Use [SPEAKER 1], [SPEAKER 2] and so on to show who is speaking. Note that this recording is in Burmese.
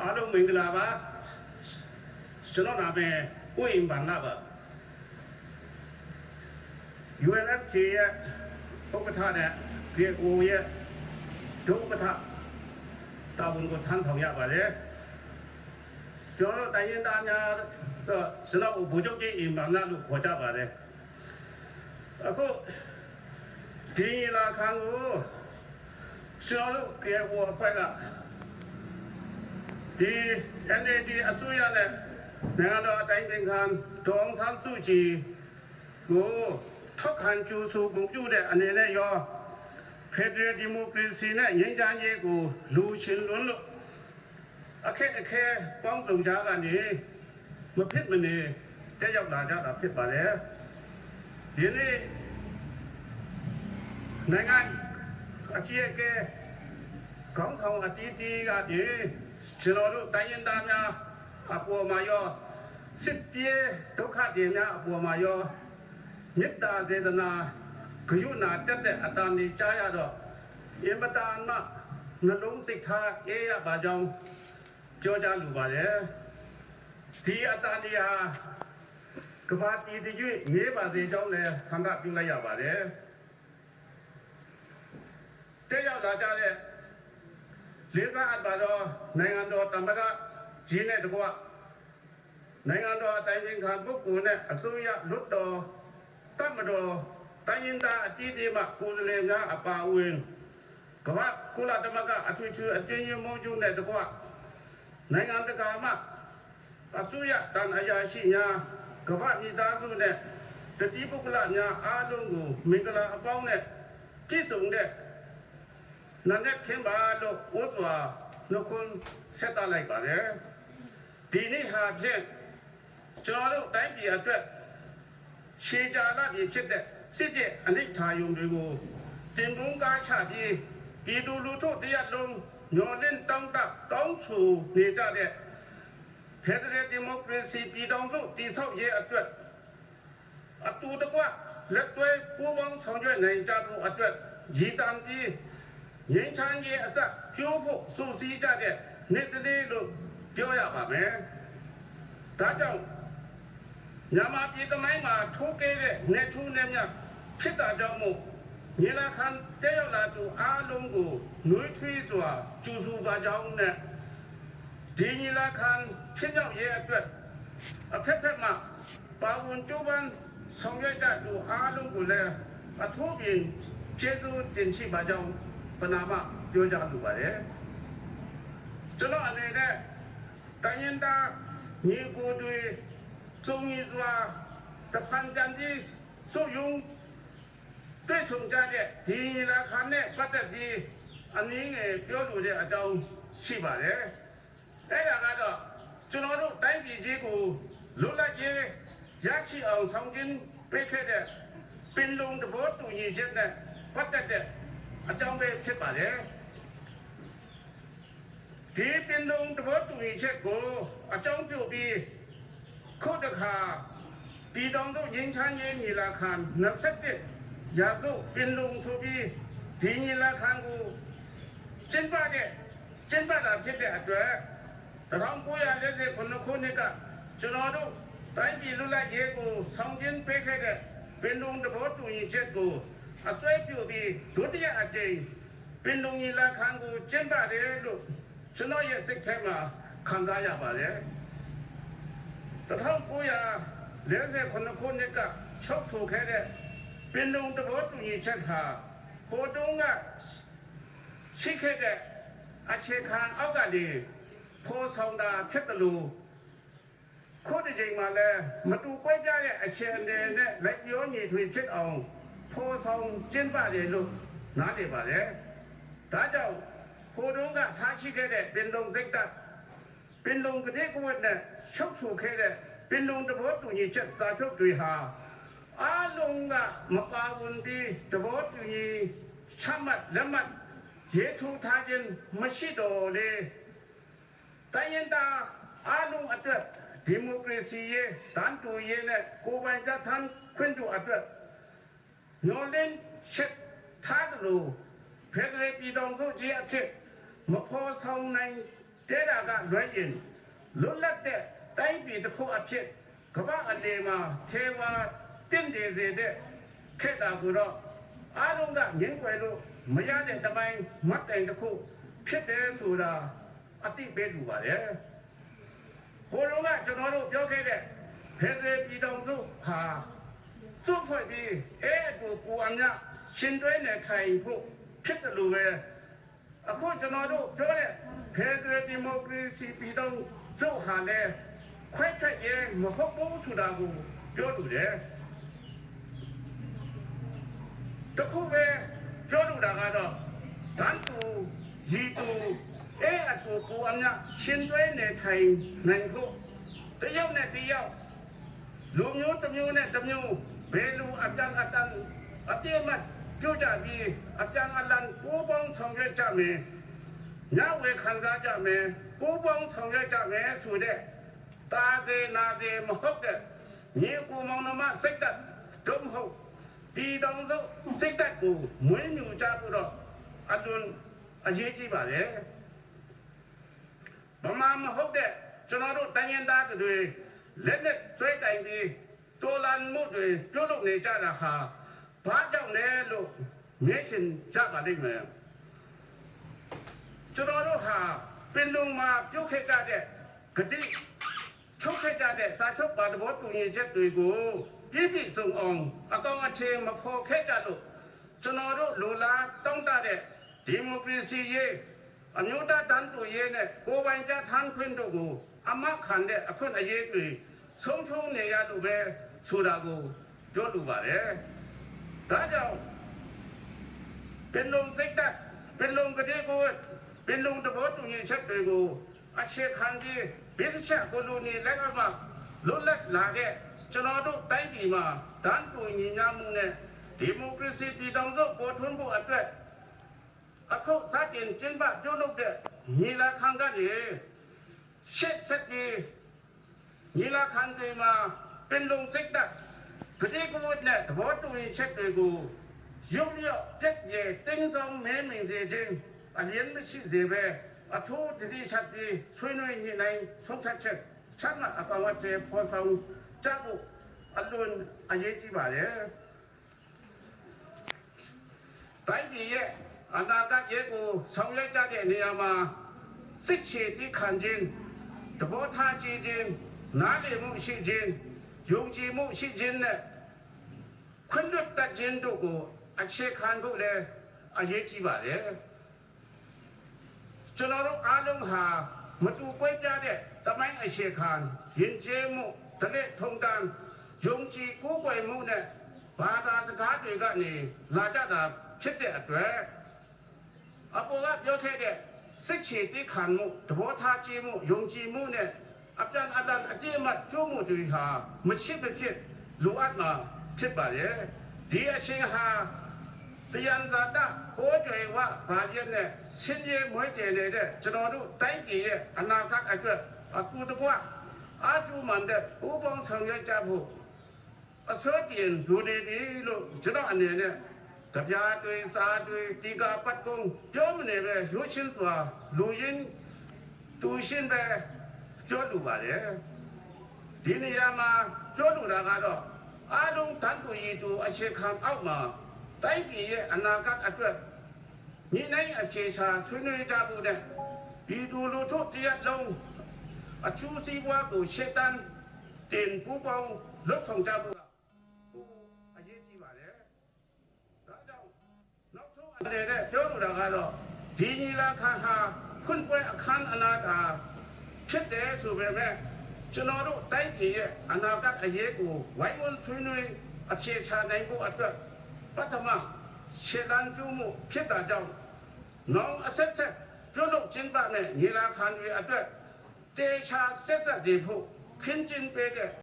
[SPEAKER 1] အားလုံးမင်္ဂလာပါကျွန်တော်နာမည်ဥယျာဉ်ဗန္နပါ UNFC ရဲ့ဥက္ကဋ္ဌနဲ့ PAO ရဲ့ဒုဥက္ကဋ္ဌတာဝန်ကိုထမ်းဆောင်ရပါတယ်ကျွန်တော်တိုင်းရင်းသားများတော့ကျွန်တော်ဗိုလ်ချုပ်ကြီးအင်ဗန္နလို့ခေါ်ကြပါတယ်အခုဒီလာခံကိုကျွန်တော်တို့ PAO အဖွဲ့ကဒီ NLD အစိုးရနဲ့နိုင်ငံတော်အတိုင်းအခံဒေါ်အောင်ဆန်းစုကြည်ကိုထောက်ခံကြိုဆိုပုံပြုတဲ့အနေနဲ့ရောဖက်ဒရယ်ဒီမိုကရေစီနဲ့ငြိမ်းချမ်းရေးကိုလူချင်းလွန်းလို့အခက်အခဲပေါင်းစုံကြကနေမဖြစ်မနေတက်ရောက်လာကြတာဖြစ်ပါတယ်ဒီနေ့နိုင်ငံအကြီးအကဲခေါင်းဆောင်အတီးတီးကဒီကျွန်တော်တို့တိုင်းရင်းသားများအပေါ်မှာရောစစ်ပြေဒုက္ခတွေများအပေါ်မှာရောမေတ္တာစေတနာဂရုဏာတက်တဲ့အတန်ကြီးကြားရတော့အင်မတန်မှနှလုံးစိတ်ထားအေးရပါကြောင်းပြောကြားလိုပါတယ်ဒီအတန်ကြီးဟာကမ္ဘာတည်တည်၍နေပါစေကြောင်းလည်းဆန္ဒပြုလိုက်ရပါတယ်တက်ရောက်လာကြတဲ့လေးစားအပ်ပါတော့နိုင်ငံတော်သမ္မတကြီးနဲ့တကွနိုင်ငံတော်အတိုင်းအခံပုဂ္ဂိုလ်နဲ့အစိုးရလွှတ်တော်တပ်မတော်တိုင်းရင်းသားအကြီးအကဲမှကိုယ်စားလှယ်များအပါအဝင်ကမ္ဘာကုလသမဂ္ဂအထွေထွေအတွင်းရေးမှူးချုပ်နဲ့တကွနိုင်ငံတကာမှအစိုးရတန်အရာရှိများကမ္ဘာမိသားစုနဲ့တတိပုဂ္ဂလများအားလုံးကိုမင်္ဂလာအပေါင်းနဲ့ပြည့်စုံတဲ့နာနဲ့ခင်ပါလို့ဝတ်စွာနှုတ်ခွန်းဆက်သလိုက်ပါတယ်ဒီနေ့ဟာဖြင့်ကျွန်တော်တို့တိုင်းပြည်အတွက်ရှေးကြာလာပြီဖြစ်တဲ့စစ်တဲ့အနိဋ္ဌာယုံတွေကိုတင်ပုံးကားချပြီးပြည်သူလူထုတရားလုံးညှော်လင့်တောင်းတတောင်းဆိုနေကြတဲ့ဖက်ဒရယ်ဒီမိုကရေစီပြည်ထောင်စုတည်ဆောက်ရေးအတွက်အတူတကွလက်တွဲပူးပေါင်းဆောင်ရွက်နိုင်ကြဖို့အတွက်ရည်တမ်းပြီးငြိမ်းချမ်းရေးအစကျိုးဖို့စုစည်းကြတဲ့နေ့တည်းလို့ပြောရပါမယ်ဒါကြောင့်မြန်မာပြည်သမိုင်းမှာထိုးကဲတဲ့နေထူးနေမြဖြစ်တာကြောင့်မို့ညီလာခံတက်ရောက်လာသူအားလုံးကိုနှွေးထွေးစွာကြိုဆိုပါကြောင်းနဲ့ဒီညီလာခံဖြစ်ရောက်ရေးအတွက်အဖက်ဖက်မှပါဝင်ကြိုးပမ်းဆောင်ရွက်ကြသူအားလုံးကိုလည်းအထူးပြင်ကျေးဇူးတင်ရှိပါကြောင်းပနာမပြောကြားလိုပါတယ်ကျွန်တော်အနေနဲ့တိုင်းရင်းသားညီကိုတွေစုံညီစွာတပန်ကန်ကြီးစုယုံတွေ့ဆုံကြတဲ့ဒီလာခံနဲ့ပတ်သက်ပြီးအနည်းငယ်ပြောလိုတဲ့အကြောင်းရှိပါတယ်အဲ့ဒါကတော့ကျွန်တော်တို့တိုင်းပြည်ကြီးကိုလွတ်လပ်ရေးရရှိအောင်ဆောင်ကျဉ်ပေးခဲ့တဲ့ပင်လုံသဘောတူညီချက်နဲ့ပတ်သက်တဲ့အကြောင်းပဲဖြစ်ပါတယ်ဒီပင်လုံသဘောတူညီချက်ကိုအကြောင်းပြုပြီးခုတခါပြည်တော်တို့ငြိမ်းချမ်းရေးညီလာခံ27ရာစုပင်လုံဆိုပြီးဒီညီလာခံကိုကျင်းပတာဖြစ်တဲ့အတွက်1949ခုနှစ်ကကျွန်တော်တို့တိုင်းပြည်လူလိုက်ရေးကိုဆောင်ကျဉ်ပေးခဲ့တဲ့ပင်လုံသဘောတူညီချက်ကိုအစွဲပြုပြီးဒုတိယအကြိမ်ပင်လုံညီလာခံကိုကျင်းပတယ်လို့ကျွန်တော်ရဲ့စိတ်ထဲမှာခံစားရပါတယ်1949ခုနှစ်ကချုပ်ဆိုခဲ့တဲ့ပင်လုံသဘောတူညီချက်ဟာဟိုတုန်းကရှိခဲ့တဲ့အခြေခံအောက်ကနေဖော်ဆောင်တာဖြစ်တယ်လို့ခုဒီချိန်မှာလည်းမတူကွဲပြားတဲ့အရှင်အနေနဲ့လက်ပြောညီထွေဖြစ်အောင်ဖော်ဆောင်ကျင်းပတယ်လို့နားလည်ပါတယ်ဒါကြောင့်ဟိုတုန်းကထားရှိခဲ့တဲ့ပင်လုံစိတ်ဓာတ်ပင်လုံကတိကဝတ်နဲ့ချုပ်ဆိုခဲ့တဲ့ပင်လုံသဘောတူညီချက်စာချုပ်တွေဟာအားလုံးကမပါဝင်ပြီးသဘောတူညီချမှတ်လက်မှတ်ရေးထိုးထားခြင်းမရှိတော့လေတိုင်းရင်းသားအားလုံးအတွက်ဒီမိုကရေစီရဲ့တန်တူရေးနဲ့ကိုယ်ပိုင်ကြထမ်းခွင့်တို့အတွက်ညှော်လင့်ချက်ထားတယ်လို့ဖက်ဒရယ်ပြည်ထောင်စုကြီးအဖြစ်မဖော်ဆောင်နိုင်တ တဲတာကလွဲရင်လွတ်လပ်တဲ့တိုင်းပြည်တစ်ခုအဖြစ်ကမ္ဘာအနေမှာထေဝါတင့်တယ်စေတဲ့ခေတ္တကိုတော့အားလုံးကငြင်းကွယ်လို့မရတဲ့တပိုင်းမှတ်တိုင်တစ်ခုဖြစ်တယ်ဆိုတာအသိပေးလူပါလေဘိုးတော်ကကျွန်တော်တို့ပြောခဲ့တဲ့ဖက်ဒရယ်ပြည်ထောင်စုဟာသူ့ဖွဲ့ပြီးအဲ့အတူကိုအမြရှင်တွဲနေထိုင်ဖို့ဖြစ်တယ်လို့ပဲအခုကျွန်တော်တို့ပြောတဲ့ဖက်ဒရယ်ဒီမိုကရေစီပြည်ထောင်စုဟာလည်းခွဲထွက်ရေးမဟုတ်ဘူးဆိုတာကိုပြောလို့တယ်တခုပဲပြောလို့တာကတော့တန်တူရီတူအဲ့အတူကိုအမြရှင်တွဲနေထိုင်နိုင်ဖို့တယောက်နဲ့တယောက်လူမျိုးတစ်မျိုးနဲ့တစ်မျိုးဘယ်လိုအတန်အတိအမှတ်ပြောကြပြီးအတန်အလန်ကိုပေါင်းဆောင်ရွက်ကြမယ်ညဝေခံစားကြမယ်ကိုပေါင်းဆောင်ရွက်ကြမယ်ဆိုတဲ့တာစေနာစေမဟုတ်တဲ့ညီကိုမောင်နှမစိတ်ဓာတ်ဒုမဟုတ်ဒီတောင်စုစိတ်ဓာတ်ကိုမွေးမြူကြဖို့တော့အလွန်အရေးကြီးပါလေဗမာမဟုတ်တဲ့ကျွန်တော်တို့တိုင်းရင်းသားတွေလက်နဲ့ဆွဲတိုင်ပြီးတော်လန်မှုတွေပြုလုပ်နေကြတာဟာဘာကြောင့်လဲလို့မေးချင်ကြပါလိမ့်မယ်ကျွန်တော်တို့ဟာပင်လုံမှာပြုတ်ခဲ့ကြတဲ့ဂတိချုပ်ခဲ့ကြတဲ့စာချုပ်ပါသဘောတူညီချက်တွေကိုပြည့်ပြည့်စုံအောင်အကောင့်အခြေမဖော်ခဲ့ကြလို့ကျွန်တော်တို့လူလားတောင်းတတဲ့ဒီမိုကရေစီရေးအမျိုးသားတန်းတူရေးနဲ့ကိုယ်ပိုင်ကြထမ်းခွင့်တို့ကိုအမခံတဲ့အခွင့်အရေးတွေဆုံးနေရလို့ပဲဆိုတာကိုပြောလိုပါတယ်။ဒါကြောင့်ပင်လုံစိတ်ဓာတ်ပင်လုံကတိကိုပင်လုံသဘောတူညီချက်တွေကိုအခြေခံပြီးဗြိတိရှကိုလိုနီလက်ကမှလွတ်လပ်လာတဲ့ကျွန်တော်တို့တိုင်းပြည်မှာတန်းတူညီမျှမှုနဲ့ဒီမိုကရေစီပြည်ထောင်စုပေါ်ထွန်းဖို့အတွက်အခုစတင်ကျင်းပပြုလုပ်တဲ့ညီလာခံကနေရှေ့ဆက်ပြီးညီလာခံတွေမှာပင်လုံစိတ်ဓာတ်ဂတိကဝတ်နဲ့သဘောတူညီချက်တွေကိုရုပ်ရပြည့်ရတင်းဆောင်မဲမင်စေခြင်းအလျင်းမရှိစေပဲအထူးတတိချက်ပြီးဆွေးနွေးညှိနှိုင်းဆုံးဖြတ်ချက်ချမှတ်အကောင်အထည်ဖော်ဆောင်ကြဖို့အလွန်အရေးကြီးပါတယ်။တိုင်းပြည်ရဲ့အနာဂတ်ရေးကိုဆောင်ရွက်ကြတဲ့နေရာမှာစစ်ချေတိခံခြင်းသဘောထားကြည်ခြင်းနားလည်မှုရှိခြင်းယုံကြည်မှုရှိခြင်းနဲ့ခွင့်လွှတ်တတ်ခြင်းတို့ကိုအခြေခံဖို့လည်းအရေးကြီးပါတယ်ကျွန်တော်တို့အားလုံးဟာမတူကွဲပြားတဲ့တမိုင်းအခြေခံယဉ်ကျေးမှုတလက်ထုံတန်ယုံကြည်ကိုးကွယ်မှုနဲ့ဘာသာစကားတွေကနေလာကြတာဖြစ်တဲ့အတွက်အပေါ်ကပြောခဲ့တဲ့စိတ်ချတိခံမှုသဘောထားကြည်မှုယုံကြည်မှုနဲ့အပြန်အလှန်အကျင့်မှကျိုးမှုတွေဟာမရှိမဖြစ်လိုအပ်မှာဖြစ်ပါရဲ့ဒီအချင်းဟာတရားဇာတဟောကြွယ်ဝပါခြင်းနဲ့ဆင်းရဲမွဲတေနေတဲ့ကျွန်တော်တို့တိုင်းပြည်ရဲ့အနာဂတ်အတွက်အခုတကွအာကျူမန်တဲ့ဥပအောင်ဆောင်ရွက်ကြဖို့အစိုးရလူတွေဒီလို့ကျွန်တော်အနေနဲ့ကြပြားတွေစားတွေတီကာပတ်ကုန်းပြောမနေပဲရိုးရှင်းစွာလူရင်းတူရှင်းပဲပြောလိုပါလေဒီနေရာမှာပြောလိုတာကတော့အားလုံးတန်တူရည်တူအခြေခံအောက်မှာတိုင်းပြည်ရဲ့အနာဂတ်အတွက်ညီနိုင်အခြေချာဆွေးနွေးကြဖို့နဲ့ဒီလူထုတရားလုံးအကျိုးစီးပွားကိုရှေ့တန်းတင်ပူပေါင်းလုပ်ဆောင်ကြဖို့အရေးကြီးပါတယ်ဒါကြောင့်နောက်ဆုံးအနေနဲ့ပြောလိုတာကတော့ဒီညီလာခံဟာခွင့်ပွဲအခမ်းအနားတာဖြစ်တယ်ဆိုပေမဲ့ကျွန်တော်တို့တိုင်းပြည်ရဲ့အနာဂတ်အရေးကိုဝိုင်းဝန်းဆွေးနွေးအခြေချနိုင်ဖို့အတွက်ပထမရှေ့တန်းကျမှုဖြစ်တာကြောင့်နောင်အဆက်ဆက်ပြုလုပ်ကျင်းပမယ့်ညီလာခံတွေအတွက်တေချာဆက်သက်စေဖို့ခင်းကျင်းပေးတဲ့